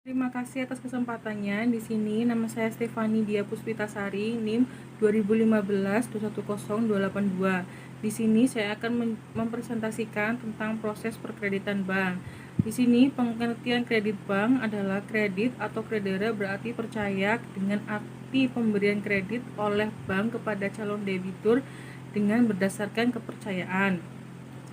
Terima kasih atas kesempatannya. Di sini nama saya Stefani Dia Puspitasari, NIM 2015210282. Di sini saya akan mempresentasikan tentang proses perkreditan bank. Di sini pengertian kredit bank adalah kredit atau kredere berarti percaya dengan arti pemberian kredit oleh bank kepada calon debitur dengan berdasarkan kepercayaan.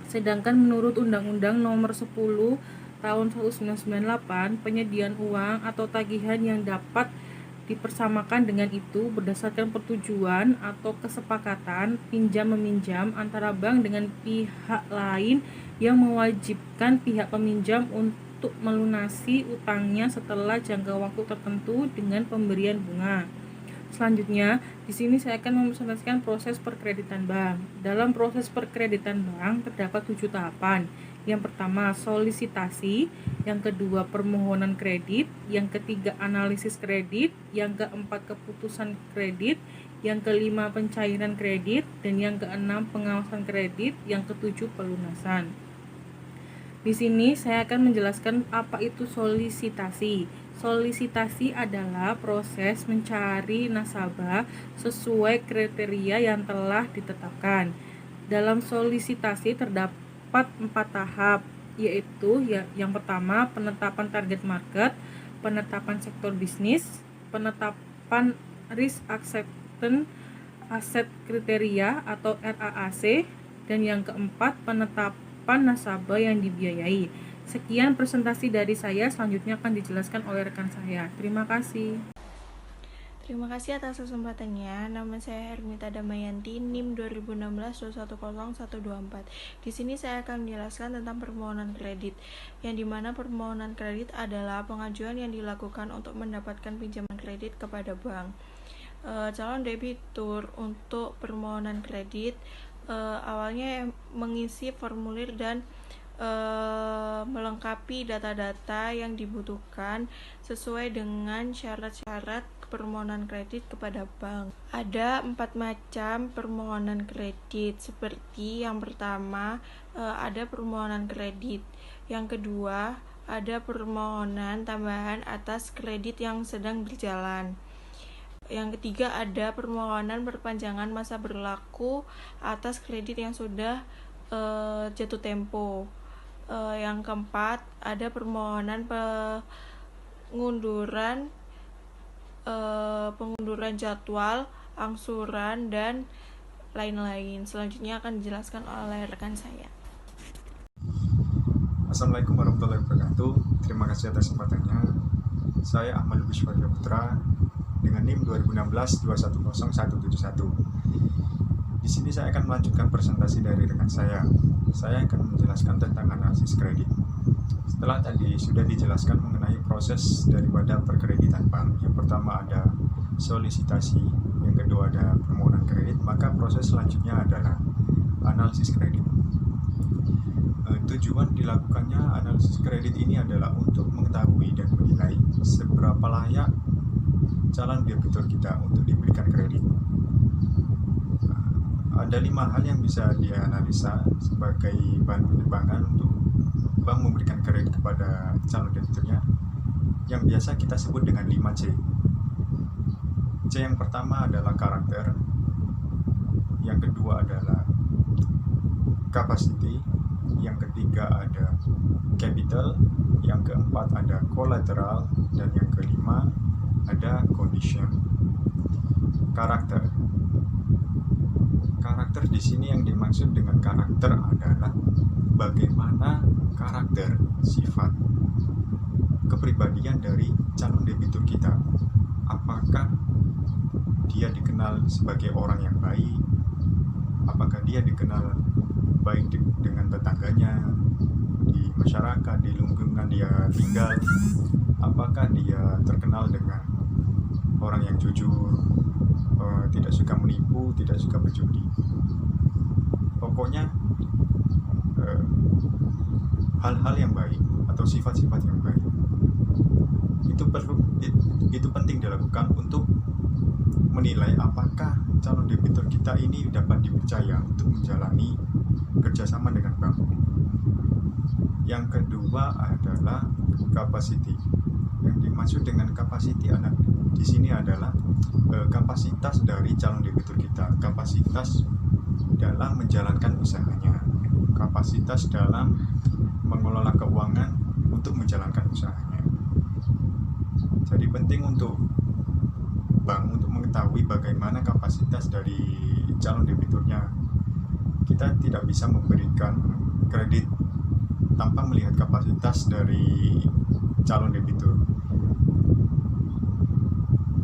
Sedangkan menurut Undang-Undang Nomor 10 Tahun 1998, penyediaan uang atau tagihan yang dapat dipersamakan dengan itu berdasarkan persetujuan atau kesepakatan pinjam-meminjam antara bank dengan pihak lain yang mewajibkan pihak peminjam untuk melunasi utangnya setelah jangka waktu tertentu dengan pemberian bunga. Selanjutnya, di sini saya akan mempresentasikan proses perkreditan bank. Dalam proses perkreditan bank terdapat 7 tahapan. Yang pertama, solisitasi, yang kedua, permohonan kredit, yang ketiga, analisis kredit, yang keempat, keputusan kredit, yang kelima, pencairan kredit, dan yang keenam, pengawasan kredit, yang ketujuh, pelunasan. Di sini saya akan menjelaskan apa itu solisitasi. Solisitasi adalah proses mencari nasabah sesuai kriteria yang telah ditetapkan. Dalam solisitasi terdapat 4 tahap, yaitu yang pertama, penetapan target market, penetapan sektor bisnis, penetapan risk acceptance aset kriteria atau RAAC, dan yang keempat, penetapan nasabah yang dibiayai. Sekian presentasi dari saya, selanjutnya akan dijelaskan oleh rekan saya. Terima kasih. Terima kasih atas kesempatannya. Nama saya Hermita Damayanti, NIM 2016210124. Di sini saya akan menjelaskan tentang permohonan kredit, yang dimana permohonan kredit adalah pengajuan yang dilakukan untuk mendapatkan pinjaman kredit kepada bank. Calon debitur untuk permohonan kredit awalnya mengisi formulir dan melengkapi data-data yang dibutuhkan sesuai dengan syarat-syarat permohonan kredit kepada bank. Ada 4 macam permohonan kredit, seperti yang pertama ada permohonan kredit, yang kedua ada permohonan tambahan atas kredit yang sedang berjalan, yang ketiga ada permohonan perpanjangan masa berlaku atas kredit yang sudah jatuh tempo. Yang keempat ada permohonan pengunduran jadwal angsuran dan lain-lain. Selanjutnya akan dijelaskan oleh rekan saya. Assalamualaikum warahmatullahi wabarakatuh. Terima kasih atas kesempatannya. Saya Ahmad Lubis Putra dengan NIM 2016210171. Di sini saya akan melanjutkan presentasi dari rekan saya. Saya akan menjelaskan tentang analisis kredit. Setelah tadi sudah dijelaskan mengenai proses daripada perkreditan bank. Yang pertama ada solisitasi, yang kedua ada permohonan kredit, maka proses selanjutnya adalah analisis kredit. Tujuan dilakukannya analisis kredit ini adalah untuk mengetahui dan menilai seberapa layak calon debitur kita untuk diberikan kredit. Ada 5 hal yang bisa dianalisa sebagai bahan pertimbangan untuk bank memberikan kredit kepada calon debiturnya, yang biasa kita sebut dengan 5C. C yang pertama adalah karakter, yang kedua adalah capacity, yang ketiga ada capital, yang keempat ada collateral, dan yang kelima ada condition. Karakter di sini yang dimaksud dengan karakter adalah bagaimana karakter, sifat, kepribadian dari calon debitur kita. Apakah dia dikenal sebagai orang yang baik? Apakah dia dikenal baik dengan tetangganya, di masyarakat, di lingkungan dia tinggal? Apakah dia terkenal dengan orang yang jujur, tidak suka menipu, tidak suka berjudi? Pokoknya hal-hal yang baik atau sifat-sifat yang baik itu penting dilakukan untuk menilai apakah calon debitur kita ini dapat dipercaya untuk menjalani kerjasama dengan bank. Yang kedua adalah capacity, yang dimaksud dengan capacity di sini adalah kapasitas dari calon debitur kita, kapasitas dalam menjalankan usahanya, kapasitas dalam mengelola keuangan untuk menjalankan usahanya. Jadi penting untuk bank untuk mengetahui bagaimana kapasitas dari calon debiturnya. Kita tidak bisa memberikan kredit tanpa melihat kapasitas dari calon debitur.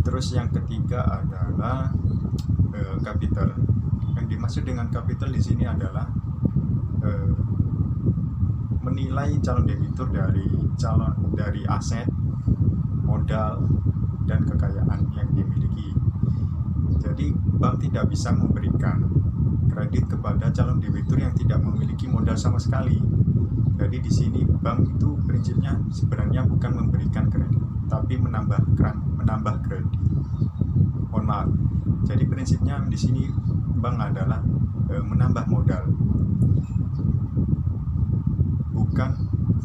Terus yang ketiga adalah capital. Yang dimaksud dengan capital di sini adalah menilai calon debitur dari aset, modal, dan kekayaan yang dimiliki. Jadi bank tidak bisa memberikan kredit kepada calon debitur yang tidak memiliki modal sama sekali. Jadi di sini bank itu prinsipnya sebenarnya bukan memberikan kredit, tapi menambah kredit. Mohon maaf. Jadi prinsipnya di sini bank adalah menambah modal, bukan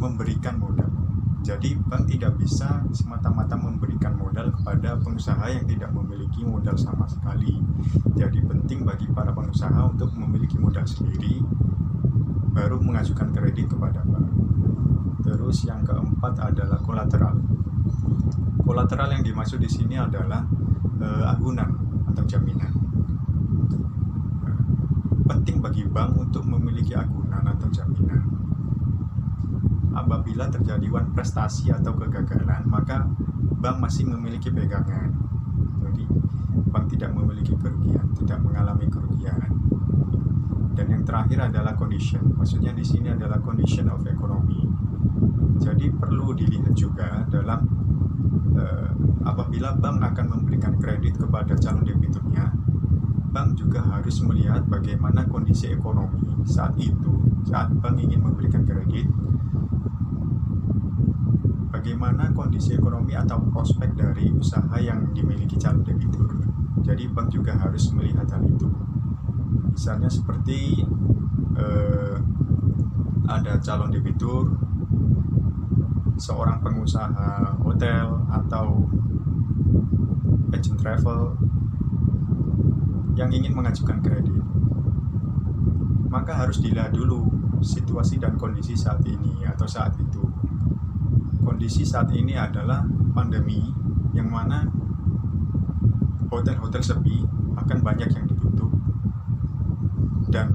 memberikan modal. Jadi bank tidak bisa semata-mata memberikan modal kepada pengusaha yang tidak memiliki modal sama sekali. Jadi penting bagi para pengusaha untuk memiliki modal sendiri, baru mengajukan kredit kepada bank. Terus yang keempat adalah kolateral. Kolateral yang dimaksud di sini adalah agunan atau jaminan. Penting bagi bank untuk memiliki agunan atau jaminan. Apabila terjadi prestasi atau kegagalan, maka bank masih memiliki pegangan. Jadi bank tidak memiliki kerugian, tidak mengalami kerugian. Dan yang terakhir adalah condition. Maksudnya di sini adalah condition of economy. Jadi perlu dilihat juga dalam apabila bank akan memberikan kredit kepada calon debiturnya, bank juga harus melihat bagaimana kondisi ekonomi saat bank ingin memberikan kredit. Bagaimana kondisi ekonomi atau prospek dari usaha yang dimiliki calon debitur. Jadi bank juga harus melihat hal itu. Misalnya seperti ada calon debitur, seorang pengusaha hotel atau agent travel yang ingin mengajukan kredit. Maka harus dilihat dulu situasi dan kondisi saat ini atau saat itu. Kondisi saat ini adalah pandemi, yang mana hotel-hotel sepi, akan banyak yang ditutup, dan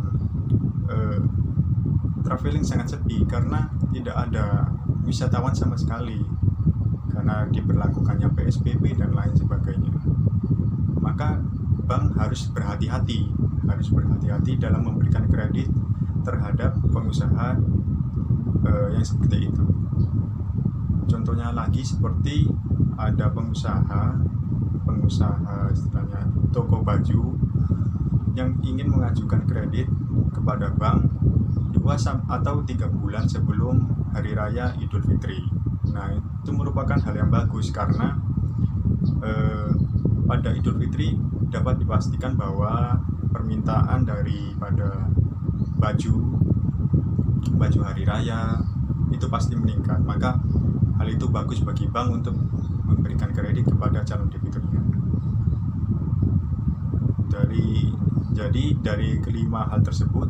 traveling sangat sepi karena tidak ada wisatawan sama sekali karena diberlakukannya PSBB dan lain sebagainya. Maka bank harus berhati-hati dalam memberikan kredit terhadap pengusaha yang seperti itu. Contohnya lagi seperti ada pengusaha istilahnya toko baju yang ingin mengajukan kredit kepada bank 2 atau 3 bulan sebelum Hari Raya Idul Fitri. Nah, itu merupakan hal yang bagus karena pada Idul Fitri dapat dipastikan bahwa permintaan daripada baju hari raya itu pasti meningkat. Maka hal itu bagus bagi bank untuk memberikan kredit kepada calon debiturnya. Jadi dari kelima hal tersebut,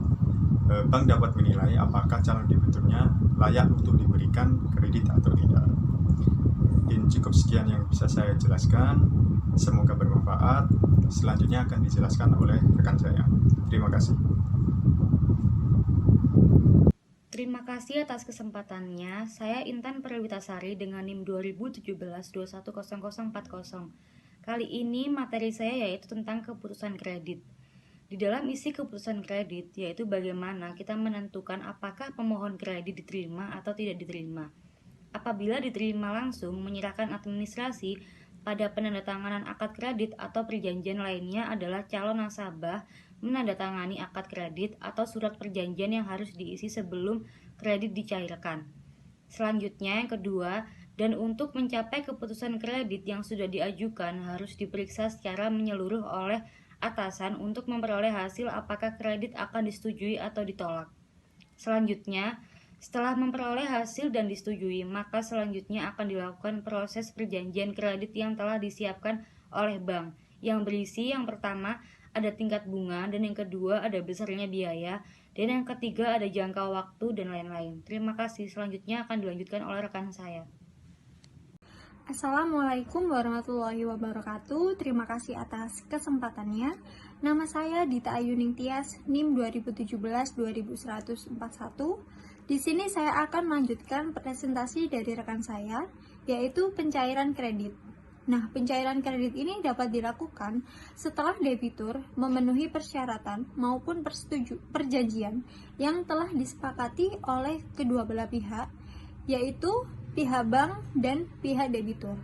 bank dapat menilai apakah calon debiturnya layak untuk diberikan kredit atau tidak. Mungkin cukup sekian yang bisa saya jelaskan. Semoga bermanfaat. Selanjutnya akan dijelaskan oleh rekan saya. Terima kasih. Terima kasih atas kesempatannya. Saya Intan Perwitasari dengan NIM 2017210040. Kali ini materi saya yaitu tentang keputusan kredit. Di dalam isi keputusan kredit yaitu bagaimana kita menentukan apakah pemohon kredit diterima atau tidak diterima. Apabila diterima langsung, menyerahkan administrasi pada penandatanganan akad kredit atau perjanjian lainnya adalah calon nasabah menandatangani akad kredit atau surat perjanjian yang harus diisi sebelum kredit dicairkan. Selanjutnya yang kedua, dan untuk mencapai keputusan kredit yang sudah diajukan harus diperiksa secara menyeluruh oleh atasan untuk memperoleh hasil apakah kredit akan disetujui atau ditolak. Selanjutnya, Setelah memperoleh hasil dan disetujui, maka selanjutnya akan dilakukan proses perjanjian kredit yang telah disiapkan oleh bank, yang berisi yang pertama ada tingkat bunga, dan yang kedua ada besarnya biaya, dan yang ketiga ada jangka waktu dan lain-lain. Terima kasih. Selanjutnya akan dilanjutkan oleh rekan saya. Assalamualaikum warahmatullahi wabarakatuh. Terima kasih atas kesempatannya. Nama saya Dita Ayuning Tias, NIM 2017-21141. Di sini saya akan melanjutkan presentasi dari rekan saya, yaitu pencairan kredit. Nah, pencairan kredit ini dapat dilakukan setelah debitur memenuhi persyaratan maupun perjanjian yang telah disepakati oleh kedua belah pihak, yaitu pihak bank dan pihak debitur.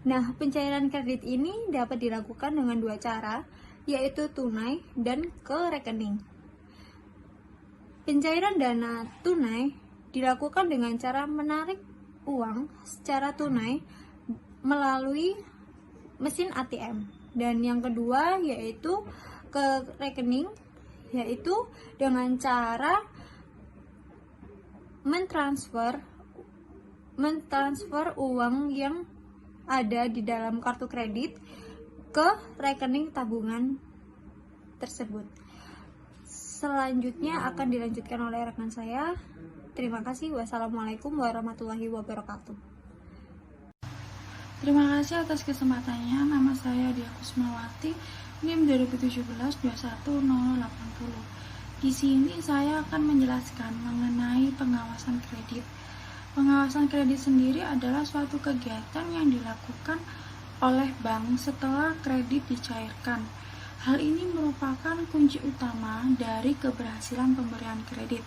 Nah, pencairan kredit ini dapat dilakukan dengan dua cara, yaitu tunai dan ke rekening. Pencairan dana tunai dilakukan dengan cara menarik uang secara tunai melalui mesin ATM. Dan yang kedua yaitu ke rekening, yaitu dengan cara mentransfer uang yang ada di dalam kartu kredit ke rekening tabungan tersebut. Selanjutnya akan dilanjutkan oleh rekan saya. Terima kasih. Wassalamualaikum warahmatullahi wabarakatuh. Terima kasih atas kesempatannya. Nama saya Dia Kusmawati, NIM 2017-21080. Di sini saya akan menjelaskan mengenai pengawasan kredit. Pengawasan kredit sendiri adalah suatu kegiatan yang dilakukan oleh bank setelah kredit dicairkan. Hal ini merupakan kunci utama dari keberhasilan pemberian kredit.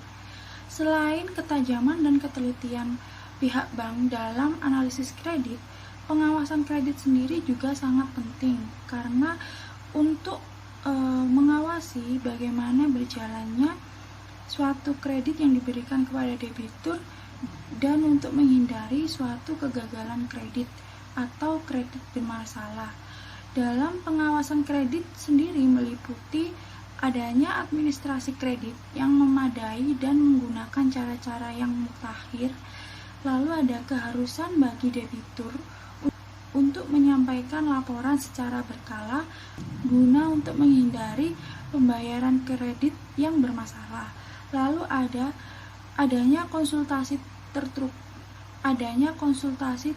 Selain ketajaman dan ketelitian pihak bank dalam analisis kredit, pengawasan kredit sendiri juga sangat penting karena untuk mengawasi bagaimana berjalannya suatu kredit yang diberikan kepada debitur dan untuk menghindari suatu kegagalan kredit atau kredit bermasalah. Dalam pengawasan kredit sendiri meliputi adanya administrasi kredit yang memadai dan menggunakan cara-cara yang mutakhir. Lalu ada keharusan bagi debitur untuk menyampaikan laporan secara berkala guna untuk menghindari pembayaran kredit yang bermasalah. Lalu adanya konsultasi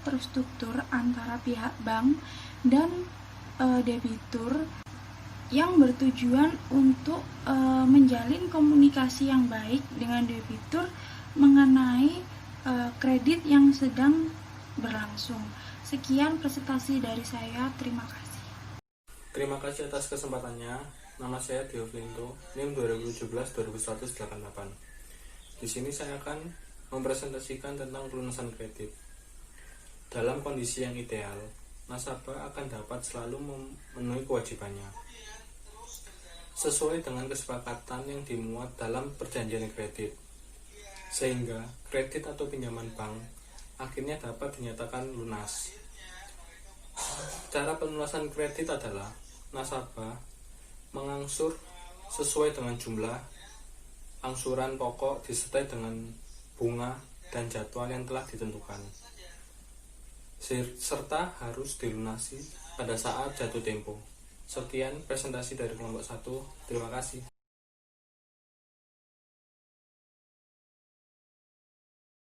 terstruktur antara pihak bank dan debitur yang bertujuan untuk menjalin komunikasi yang baik dengan debitur mengenai kredit yang sedang berlangsung. Sekian presentasi dari saya. Terima kasih. Terima kasih atas kesempatannya. Nama saya Dio Flinto, NIM 2017-2188. Di sini saya akan mempresentasikan tentang pelunasan kredit. Dalam kondisi yang ideal, nasabah akan dapat selalu memenuhi kewajibannya sesuai dengan kesepakatan yang dimuat dalam perjanjian kredit, sehingga kredit atau pinjaman bank akhirnya dapat dinyatakan lunas. Cara pelunasan kredit adalah nasabah mengangsur sesuai dengan jumlah angsuran pokok disertai dengan bunga dan jadwal yang telah ditentukan, serta harus dilunasi pada saat jatuh tempo. Sekian presentasi dari kelompok 1. Terima kasih.